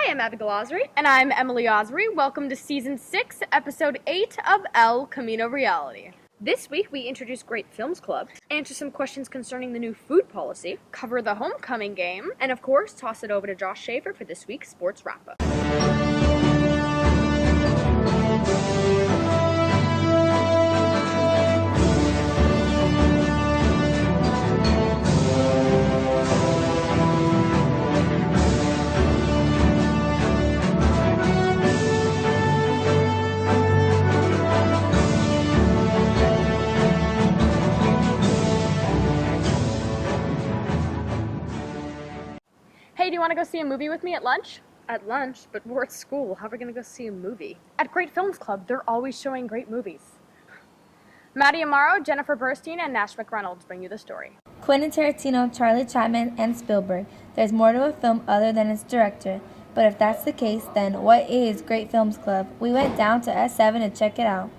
I'm Abigail Osry. And I'm Emily Osry. Welcome to Season 6, Episode 8 of El Camino Reality. This week we introduce Great Films Club, Answer some questions concerning the new food policy, cover the homecoming game, and of course, toss it over to Josh Schaefer for this week's sports wrap-up. Hey, do you want to go see a movie with me at lunch? At lunch, but we're at school. How are we going to go see a movie? At Great Films Club, they're always showing great movies. Maddie Amaro, Jennifer Burstein, and Nash McReynolds bring you the story. Quentin Tarantino, Charlie Chaplin, and Spielberg. There's more to a film other than its director. But if that's the case, then what is Great Films Club? We went down to S7 to check it out.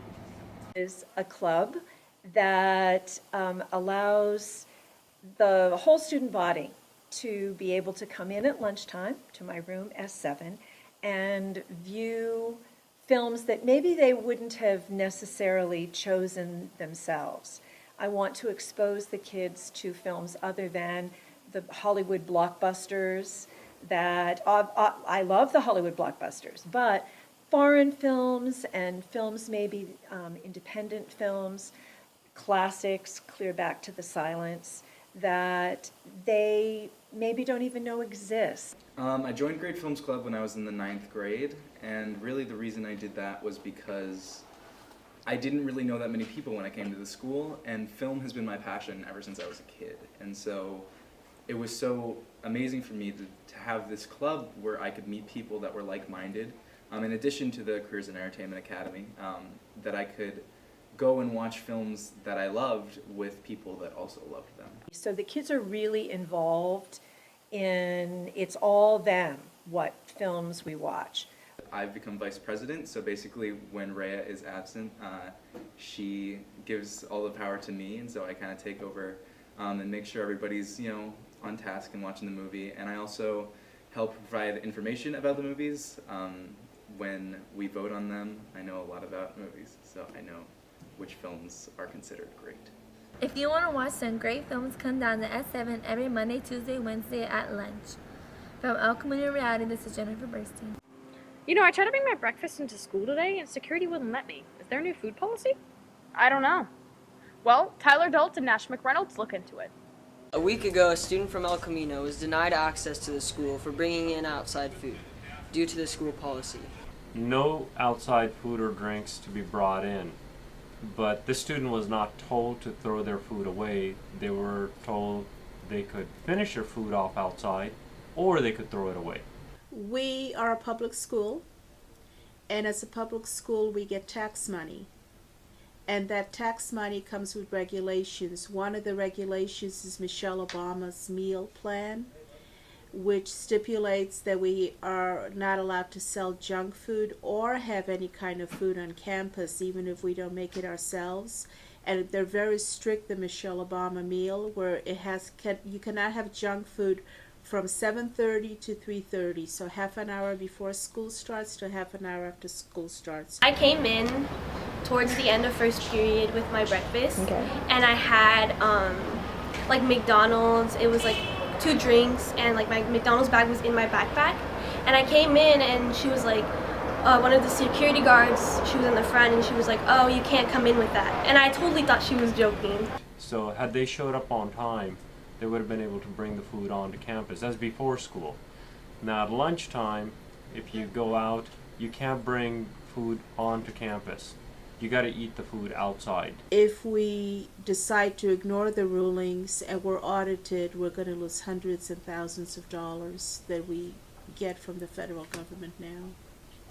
Is a club that allows the whole student body to be able to come in at lunchtime to my room, S7, and view films that maybe they wouldn't have necessarily chosen themselves. I want to expose the kids to films other than the Hollywood blockbusters that, I love the Hollywood blockbusters, but foreign films and films maybe independent films, classics, clear back to the silence, that they maybe don't even know exist. I joined Great Films Club when I was in the 9th grade, and really the reason I did that was because I didn't really know that many people when I came to the school, and film has been my passion ever since I was a kid. And so it was so amazing for me to have this club where I could meet people that were like-minded, in addition to the Careers in Entertainment Academy, that I could go and watch films that I loved with people that also loved them. So the kids are really involved in, it's all them, what films we watch. I've become vice president, so basically when Rhea is absent, she gives all the power to me, and so I kind of take over and make sure everybody's, on task and watching the movie. And I also help provide information about the movies. When we vote on them, I know a lot about movies, so I know which films are considered great. If you want to watch some great films, come down to S7 every Monday, Tuesday, Wednesday at lunch. From El Camino Reality, this is Jennifer Burstein. I tried to bring my breakfast into school today, and security wouldn't let me. Is there a new food policy? I don't know. Well, Tyler Dult and Nash McReynolds look into it. A week ago, a student from El Camino was denied access to the school for bringing in outside food due to the school policy. No outside food or drinks to be brought in. But this student was not told to throw their food away. They were told they could finish their food off outside or they could throw it away. We are a public school, and as a public school we get tax money. And that tax money comes with regulations. One of the regulations is Michelle Obama's meal plan, which stipulates that we are not allowed to sell junk food or have any kind of food on campus, even if we don't make it ourselves. And they're very strict, the Michelle Obama meal, where you cannot have junk food from 7:30 to 3:30, so half an hour before school starts to half an hour after school starts. I came in towards the end of first period with my breakfast, and I had McDonald's. It was 2 drinks, and my McDonald's bag was in my backpack. And I came in, and she was one of the security guards, she was in the front, and she was like, "Oh, you can't come in with that." And I totally thought she was joking. So had they showed up on time, they would have been able to bring the food onto campus. That's before school. Now at lunchtime, if you go out, you can't bring food onto campus. You got to eat the food outside. If we decide to ignore the rulings and we're audited, we're going to lose hundreds and thousands of dollars that we get from the federal government now.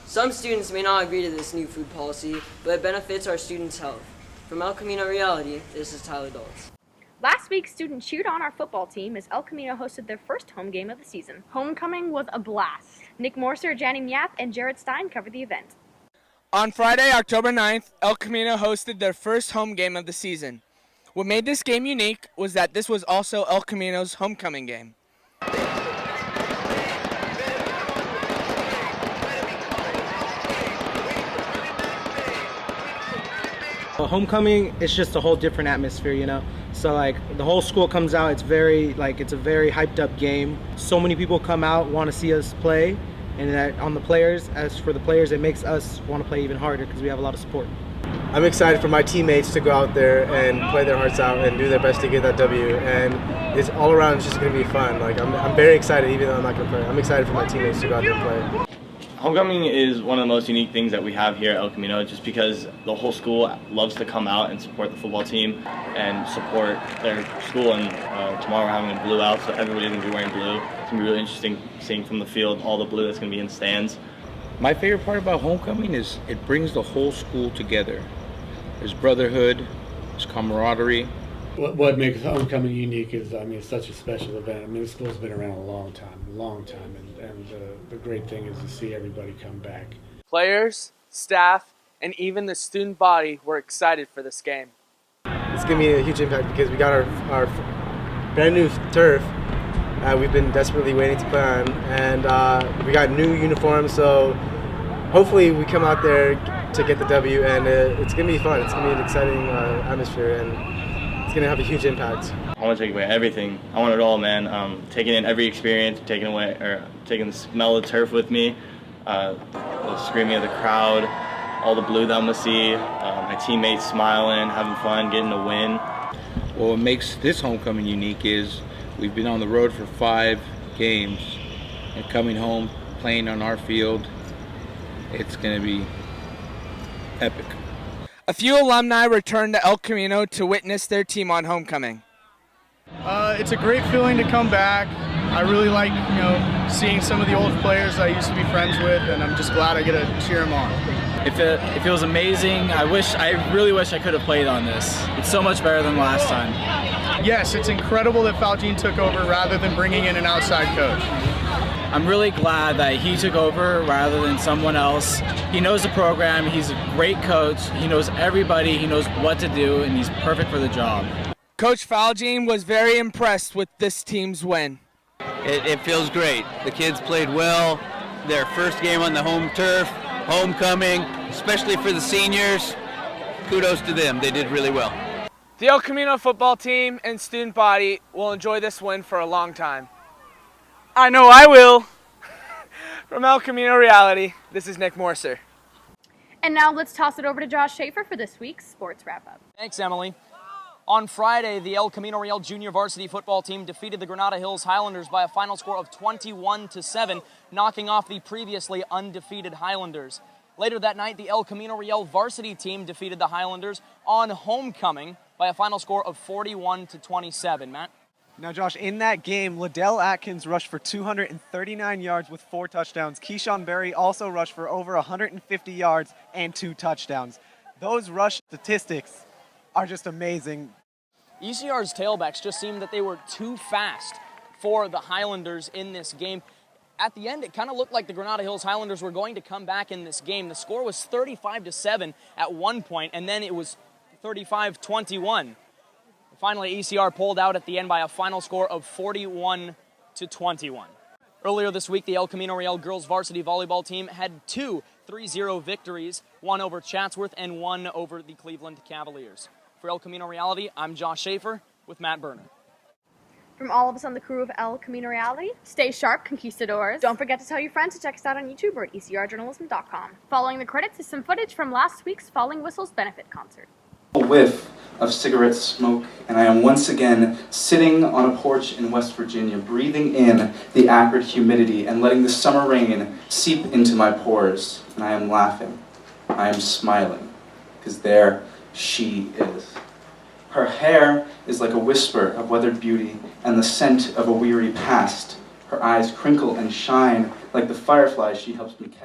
Some students may not agree to this new food policy, but it benefits our students' health. From El Camino Reality, this is Tyler Dulles. Last week, students cheered on our football team as El Camino hosted their first home game of the season. Homecoming was a blast. Nick Morser, Janny Knapp, and Jared Stein covered the event. On Friday, October 9th, El Camino hosted their first home game of the season. What made this game unique was that this was also El Camino's homecoming game. homecoming, it's just a whole different atmosphere, you know. So like the whole school comes out. It's a very hyped up game. So many people come out, want to see us play, and that on the players. As for the players, it makes us want to play even harder because we have a lot of support. I'm excited for my teammates to go out there and play their hearts out and do their best to get that W. And it's all around just going to be fun. Like I'm very excited, even though I'm not going to play. I'm excited for my teammates to go out there and play. Homecoming is one of the most unique things that we have here at El Camino, just because the whole school loves to come out and support the football team and support their school. And tomorrow we're having a blue out, so everybody's going to be wearing blue. It's going to be really interesting seeing from the field all the blue that's going to be in the stands. My favorite part about homecoming is it brings the whole school together. There's brotherhood, there's camaraderie. What makes homecoming unique is, I mean, it's such a special event. I mean, the school's been around a long time, and the great thing is to see everybody come back. Players, staff, and even the student body were excited for this game. It's going to be a huge impact because we got our brand new turf. We've been desperately waiting to play on, and we got new uniforms, so hopefully we come out there to get the W, and it's going to be fun. It's going to be an exciting atmosphere, and it's going to have a huge impact. I want to take away everything. I want it all, man. Taking in every experience, taking the smell of turf with me, the screaming of the crowd, all the blue that I'm going to see, my teammates smiling, having fun, getting a win. Well, what makes this homecoming unique is we've been on the road for 5 games, and coming home, playing on our field, it's going to be epic. A few alumni returned to El Camino to witness their team on homecoming. It's a great feeling to come back. I really like, seeing some of the old players I used to be friends with, and I'm just glad I get to cheer them on. It feels amazing. I really wish I could have played on this. It's so much better than last time. Yes, it's incredible that Faljean took over rather than bringing in an outside coach. I'm really glad that he took over rather than someone else. He knows the program, he's a great coach, he knows everybody, he knows what to do, and he's perfect for the job. Coach Faljean was very impressed with this team's win. It feels great. The kids played well. Their first game on the home turf, homecoming, especially for the seniors. Kudos to them, they did really well. The El Camino football team and student body will enjoy this win for a long time. I know I will. From El Camino Reality, this is Nick Morser. And now let's toss it over to Josh Schaefer for this week's sports wrap-up. Thanks, Emily. On Friday, the El Camino Real junior varsity football team defeated the Granada Hills Highlanders by a final score of 21-7, knocking off the previously undefeated Highlanders. Later that night, the El Camino Real varsity team defeated the Highlanders on homecoming by a final score of 41-27. Matt? Now, Josh, in that game, Liddell Atkins rushed for 239 yards with 4 touchdowns. Keyshawn Berry also rushed for over 150 yards and 2 touchdowns. Those rush statistics are just amazing. ECR's tailbacks just seemed that they were too fast for the Highlanders in this game. At the end, it kind of looked like the Granada Hills Highlanders were going to come back in this game. The score was 35-7 at one point, and then it was 35-21. Finally, ECR pulled out at the end by a final score of 41-21. Earlier this week, the El Camino Real girls varsity volleyball team had 2 3-0 victories, one over Chatsworth and one over the Cleveland Cavaliers. For El Camino Reality, I'm Josh Schaefer with Matt Boerner. From all of us on the crew of El Camino Reality, stay sharp, conquistadors. Don't forget to tell your friends to check us out on YouTube or at ecrjournalism.com. Following the credits is some footage from last week's Falling Whistles benefit concert. A whiff of cigarette smoke, and I am once again sitting on a porch in West Virginia, breathing in the acrid humidity and letting the summer rain seep into my pores. And I am laughing. I am smiling, because there she is. Her hair is like a whisper of weathered beauty and the scent of a weary past. Her eyes crinkle and shine like the fireflies she helps me catch.